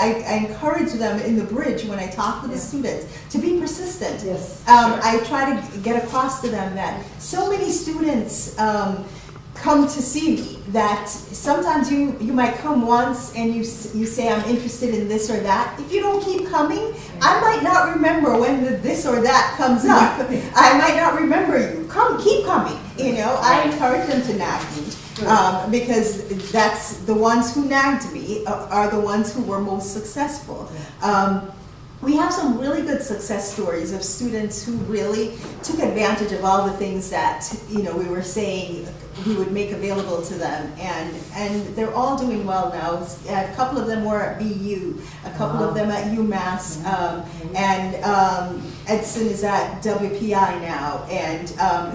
I encourage them in the bridge when I talk to the students to be persistent. Yes. I try to get across to them that so many students come to see me that sometimes you might come once and you say I'm interested in this or that. If you don't keep coming, I might not remember when the this or that comes up. I might not remember you. Keep coming. You know, I encourage them to nag me because that's the ones who nagged me are the ones who were most successful. We have some really good success stories of students who really took advantage of all the things that, you know, we were saying we would make available to them, and they're all doing well now. A couple of them were at BU, a couple of them at UMass, and Edson is at WPI now, and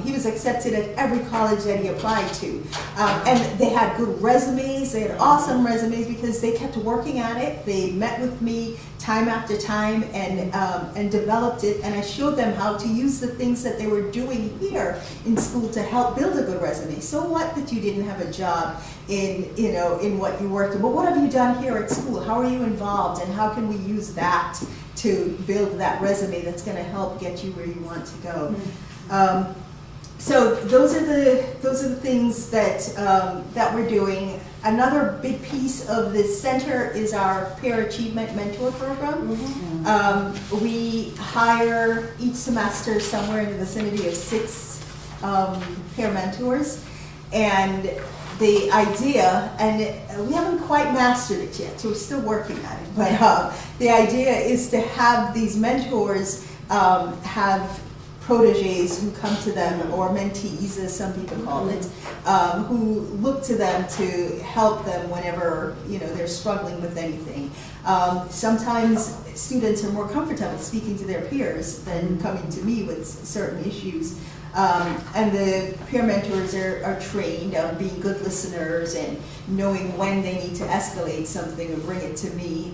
he was accepted at every college that he applied to. And they had good resumes, they had awesome resumes because they kept working at it. They met with me time after time and developed it, and I showed them how to use the things that they were doing here in school to help build a good resume. So what that you didn't have a job in, you know, in what you worked in, but what have you done here at school? How are you involved, and how can we use that to build that resume that's going to help get you where you want to go? So those are the things that that we're doing. Another big piece of this center is our Peer Achievement Mentor Program. We hire each semester somewhere in the vicinity of 6 peer mentors, and the idea, and we haven't quite mastered it yet, so we're still working at it, but the idea is to have these mentors have proteges who come to them, or mentees as some people call it, who look to them to help them whenever, you know, they're struggling with anything. Sometimes students are more comfortable speaking to their peers than coming to me with certain issues. And the peer mentors are trained on being good listeners and knowing when they need to escalate something or bring it to me.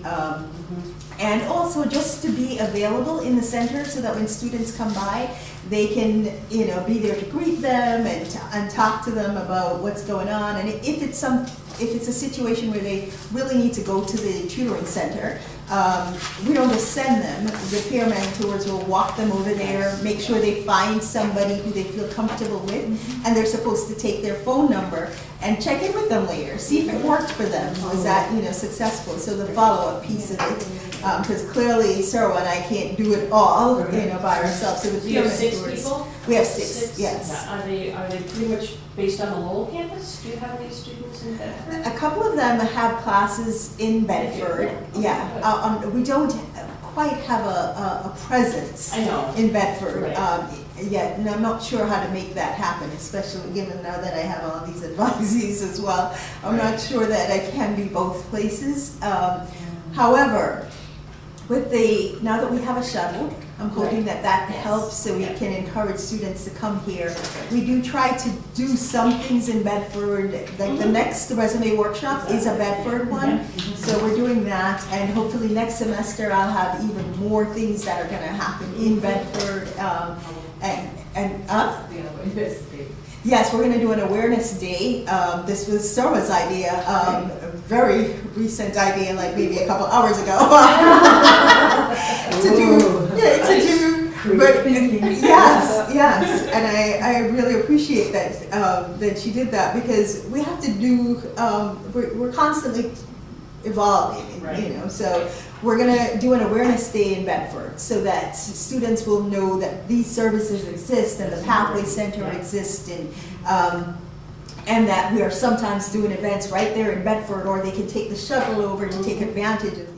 And also just to be available in the center so that when students come by, they can, you know, be there to greet them and talk to them about what's going on. And if it's a situation where they really need to go to the tutoring center, we don't just send them. The peer mentors will walk them over there, make sure they find somebody who they feel comfortable with, and they're supposed to take their phone number and check in with them later, see if it worked for them. Was that, you know, successful? So the follow-up piece of it, because clearly Sarah and I can't do it all, you know, by ourselves. So the Do you peer have 6 mentors, people? we have 6, yes. Are they pretty much based on the Lowell campus? Do you have any students in Bedford? A couple of them have classes in Bedford. Yeah, we don't quite have a presence in Bedford yet, and I'm not sure how to make that happen, especially given now that I have all these advisees as well. I'm not sure that I can be both places. However, now that we have a shuttle, I'm hoping that helps so we can encourage students to come here. We do try to do some things in Bedford. Like the next resume workshop is a Bedford one, so we're doing that, and hopefully next semester I'll have even more things that are going to happen in Bedford. Yes, we're going to do an awareness day. This was Sarah's idea, a very recent idea, like maybe a couple hours ago, but yes, and I really appreciate that she did that, because we have to do. We're constantly evolving, you know. So we're going to do an awareness day in Bedford so that students will know that these services exist and the Pathway Center exists, and that we are sometimes doing events right there in Bedford, or they can take the shuttle over to take advantage of